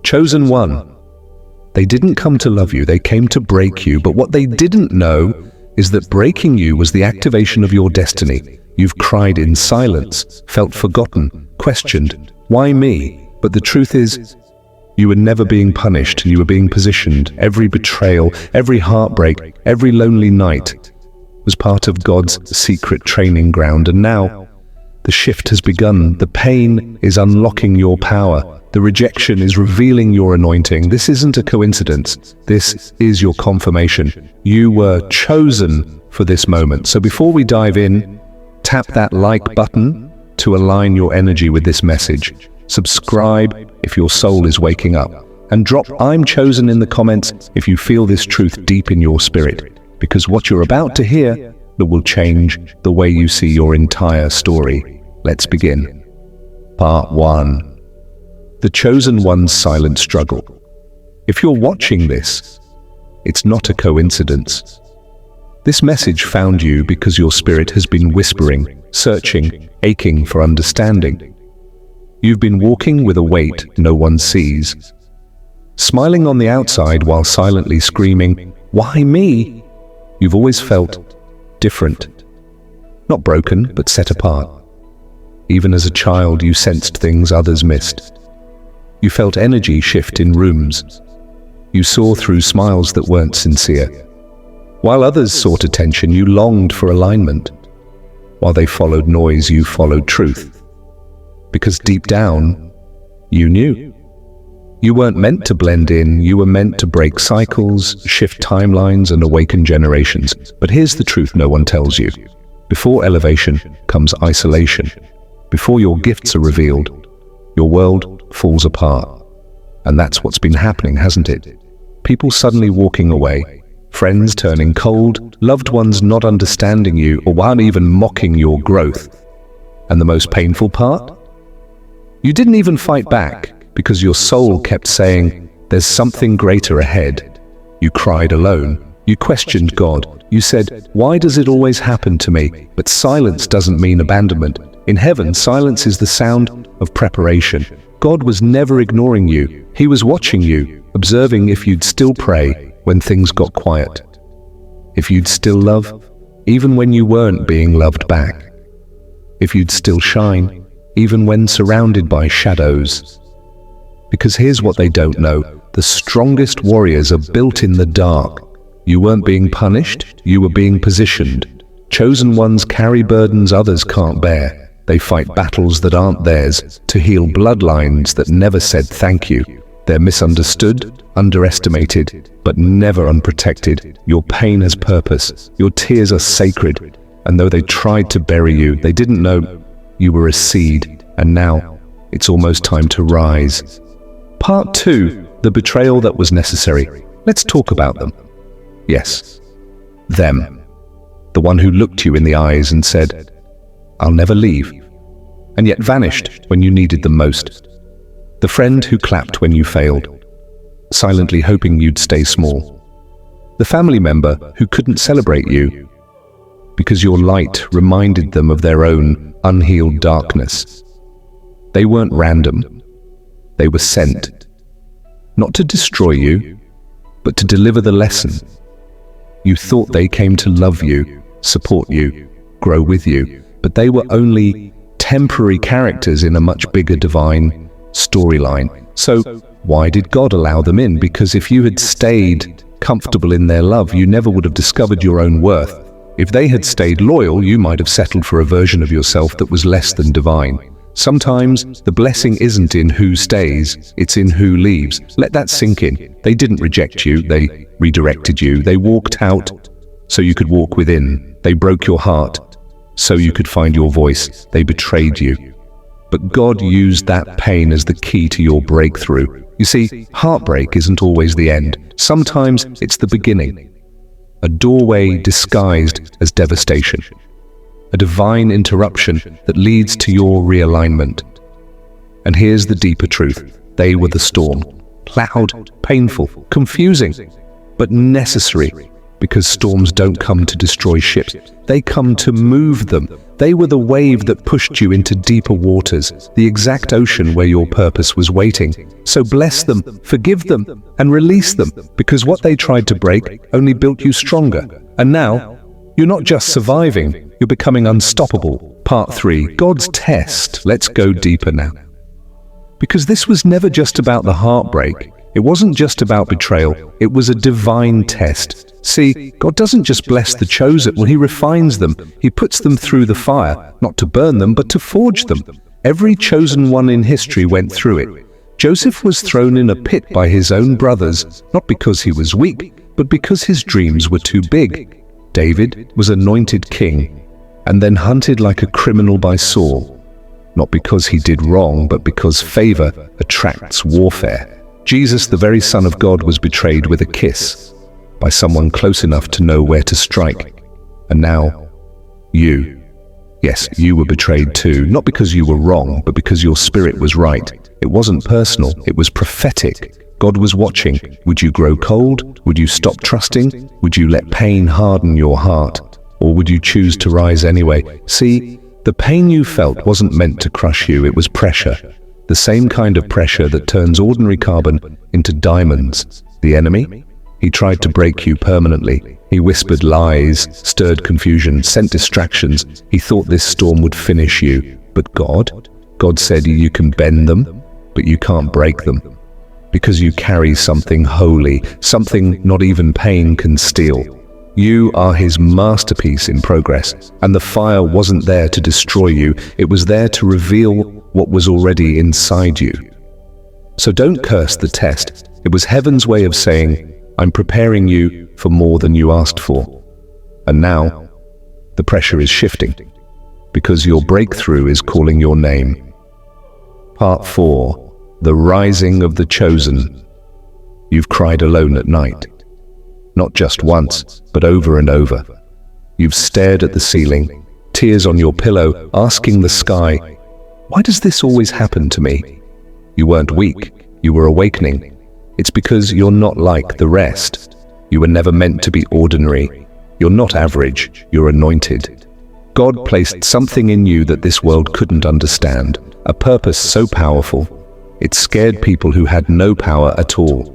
Chosen one. They didn't come to love you, they came to break you, but what they didn't know is that breaking you was the activation of your destiny. You've cried in silence, felt forgotten, questioned, why me? But the truth is, you were never being punished, you were being positioned. Every betrayal, every heartbreak, every lonely night was part of God's secret training ground. And now, the shift has begun. The pain is unlocking your power. The rejection is revealing your anointing. This isn't a coincidence. This is your confirmation. You were chosen for this moment. So before we dive in, tap that like button to align your energy with this message. Subscribe if your soul is waking up. And drop "I'm chosen" in the comments if you feel this truth deep in your spirit. Because what you're about to hear will change the way you see your entire story. Let's begin. Part 1. The Chosen One's Silent Struggle. If you're watching this, it's not a coincidence. This message found you because your spirit has been whispering, searching, aching for understanding. You've been walking with a weight no one sees, smiling on the outside while silently screaming, "Why me?" You've always felt different, not broken, but set apart. Even as a child, you sensed things others missed. You felt energy shift in rooms. You saw through smiles that weren't sincere. While others sought attention, you longed for alignment. While they followed noise, you followed truth. Because deep down, you knew. You weren't meant to blend in, you were meant to break cycles, shift timelines, and awaken generations. But here's the truth no one tells you. Before elevation comes isolation. Before your gifts are revealed, your world falls apart. And that's what's been happening, hasn't it? People suddenly walking away, friends turning cold, loved ones not understanding you or one even mocking your growth. And the most painful part? You didn't even fight back because your soul kept saying, "There's something greater ahead." You cried alone. You questioned God. You said, "Why does it always happen to me?" But silence doesn't mean abandonment. In heaven, silence is the sound of preparation. God was never ignoring you. He was watching you, observing if you'd still pray when things got quiet. If you'd still love, even when you weren't being loved back. If you'd still shine, even when surrounded by shadows. Because here's what they don't know. The strongest warriors are built in the dark. You weren't being punished, you were being positioned. Chosen ones carry burdens others can't bear. They fight battles that aren't theirs, to heal bloodlines that never said thank you. They're misunderstood, underestimated, but never unprotected. Your pain has purpose, your tears are sacred, and though they tried to bury you, they didn't know you were a seed, and now it's almost time to rise. Part 2, the betrayal that was necessary. Let's talk about them. Yes, them. The one who looked you in the eyes and said, "I'll never leave," and yet vanished when you needed them most. The friend who clapped when you failed, silently hoping you'd stay small. The family member who couldn't celebrate you because your light reminded them of their own unhealed darkness. They weren't random. They were sent, not to destroy you, but to deliver the lesson. You thought they came to love you, support you, grow with you, but they were only temporary characters in a much bigger divine storyline. So why did God allow them in? Because if you had stayed comfortable in their love, you never would have discovered your own worth. If they had stayed loyal, you might have settled for a version of yourself that was less than divine. Sometimes the blessing isn't in who stays, it's in who leaves. Let that sink in. They didn't reject you, they redirected you. They walked out so you could walk within. They broke your heart so you could find your voice. They betrayed you. But God used that pain as the key to your breakthrough. You see, heartbreak isn't always the end. Sometimes it's the beginning. A doorway disguised as devastation. A divine interruption that leads to your realignment. And here's the deeper truth. They were the storm. Loud, painful, confusing, but necessary. Because storms don't come to destroy ships, they come to move them. They were the wave that pushed you into deeper waters, the exact ocean where your purpose was waiting. So bless them, forgive them, and release them, because what they tried to break only built you stronger. And now, you're not just surviving, you're becoming unstoppable. Part 3, God's test. Let's go deeper now. Because this was never just about the heartbreak. It wasn't just about betrayal. It was a divine test. See, God doesn't just bless the chosen. Well, He refines them. He puts them through the fire, not to burn them, but to forge them. Every chosen one in history went through it. Joseph was thrown in a pit by his own brothers, not because he was weak, but because his dreams were too big. David was anointed king, and then hunted like a criminal by Saul. Not because he did wrong, but because favor attracts warfare. Jesus, the very Son of God, was betrayed with a kiss by someone close enough to know where to strike. And now, you. Yes, you were betrayed too, not because you were wrong, but because your spirit was right. It wasn't personal, it was prophetic. God was watching. Would you grow cold? Would you stop trusting? Would you let pain harden your heart? Or would you choose to rise anyway? See, the pain you felt wasn't meant to crush you, it was pressure. The same kind of pressure that turns ordinary carbon into diamonds. The enemy? He tried to break you permanently. He whispered lies, stirred confusion, sent distractions. He thought this storm would finish you. But God said you can bend them, but you can't break them. Because you carry something holy, something not even pain can steal. You are His masterpiece in progress, and the fire wasn't there to destroy you, it was there to reveal what was already inside you. So don't curse the test. It was heaven's way of saying, I'm preparing you for more than you asked for. And now, the pressure is shifting, because your breakthrough is calling your name. Part 4, the rising of the chosen. You've cried alone at night. Not just once, but over and over. You've stared at the ceiling, tears on your pillow, asking the sky, why does this always happen to me? You weren't weak, you were awakening. It's because you're not like the rest. You were never meant to be ordinary. You're not average, you're anointed. God placed something in you that this world couldn't understand, a purpose so powerful, it scared people who had no power at all.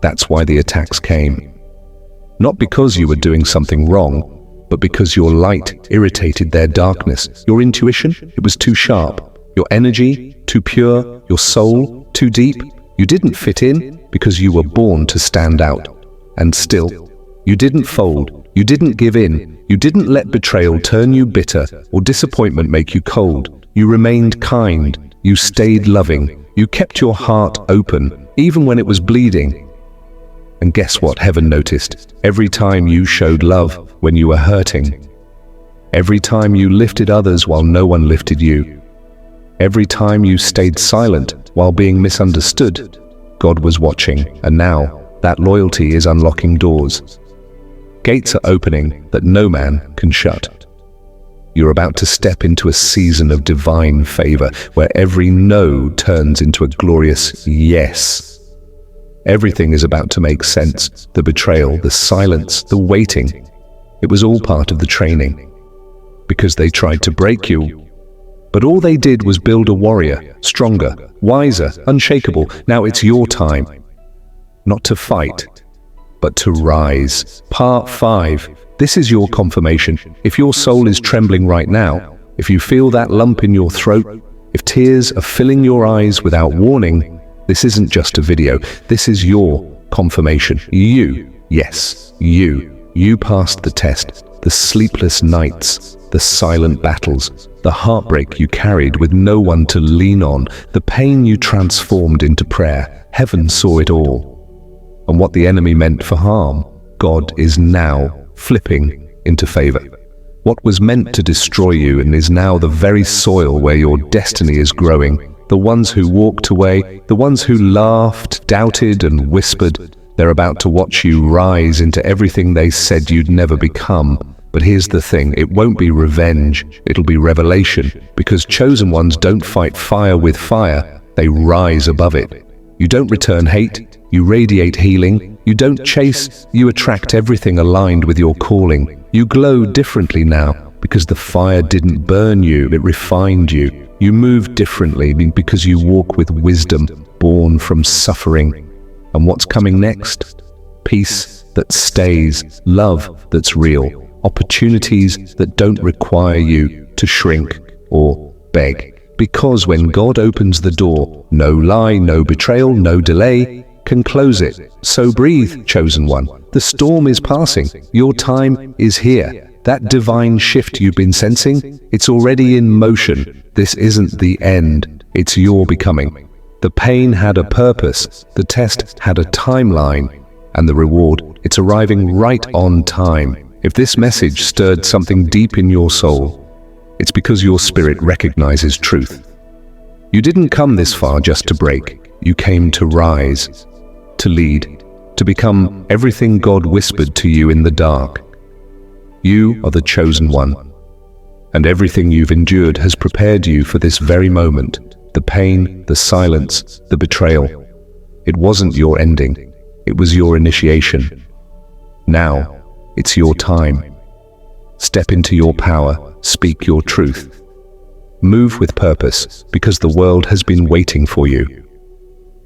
That's why the attacks came. Not because you were doing something wrong, but because your light irritated their darkness. Your intuition, it was too sharp. Your energy, too pure. Your soul, too deep. You didn't fit in because you were born to stand out. And still, you didn't fold. You didn't give in. You didn't let betrayal turn you bitter or disappointment make you cold. You remained kind. You stayed loving. You kept your heart open, even when it was bleeding. And guess what heaven noticed? Every time you showed love when you were hurting. Every time you lifted others while no one lifted you. Every time you stayed silent while being misunderstood. God was watching, and now that loyalty is unlocking doors. Gates are opening that no man can shut. You're about to step into a season of divine favor where every no turns into a glorious yes. Everything is about to make sense. The betrayal, the silence, the waiting. It was all part of the training. Because they tried to break you. But all they did was build a warrior, stronger, wiser, unshakable. Now it's your time. Not to fight, but to rise. Part 5. This is your confirmation. If your soul is trembling right now, if you feel that lump in your throat, if tears are filling your eyes without warning, this isn't just a video, this is your confirmation. You, yes, you passed the test, the sleepless nights, the silent battles, the heartbreak you carried with no one to lean on, the pain you transformed into prayer. Heaven saw it all. And what the enemy meant for harm, God is now flipping into favor. What was meant to destroy you and is now the very soil where your destiny is growing. The ones who walked away, the ones who laughed, doubted, and whispered, they're about to watch you rise into everything they said you'd never become. But here's the thing, it won't be revenge, it'll be revelation, because chosen ones don't fight fire with fire, they rise above it. You don't return hate, You radiate healing. You don't chase, you attract everything aligned with your calling. You glow differently now because the fire didn't burn you, it refined you. You move differently because you walk with wisdom, born from suffering. And what's coming next? Peace that stays, love that's real, opportunities that don't require you to shrink or beg. Because when God opens the door, no lie, no betrayal, no delay can close it. So breathe, chosen one. The storm is passing. Your time is here. That divine shift you've been sensing, it's already in motion. This isn't the end, it's your becoming. The pain had a purpose, the test had a timeline, and the reward, it's arriving right on time. If this message stirred something deep in your soul, it's because your spirit recognizes truth. You didn't come this far just to break. You came to rise, to lead, to become everything God whispered to you in the dark. You are the chosen one, and everything you've endured has prepared you for this very moment. The pain, the silence, the betrayal. It wasn't your ending, it was your initiation. Now, it's your time. Step into your power, speak your truth. Move with purpose, because the world has been waiting for you.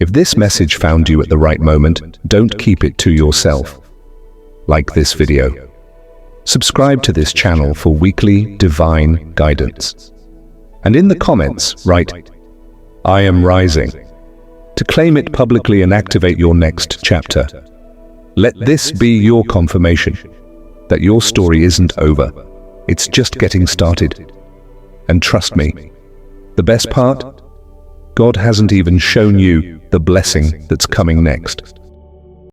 If this message found you at the right moment, don't keep it to yourself. Like this video. Subscribe to this channel for weekly divine guidance. And in the comments, write, "I am rising," to claim it publicly and activate your next chapter. Let this be your confirmation that your story isn't over. It's just getting started. And trust me, the best part? God hasn't even shown you the blessing that's coming next.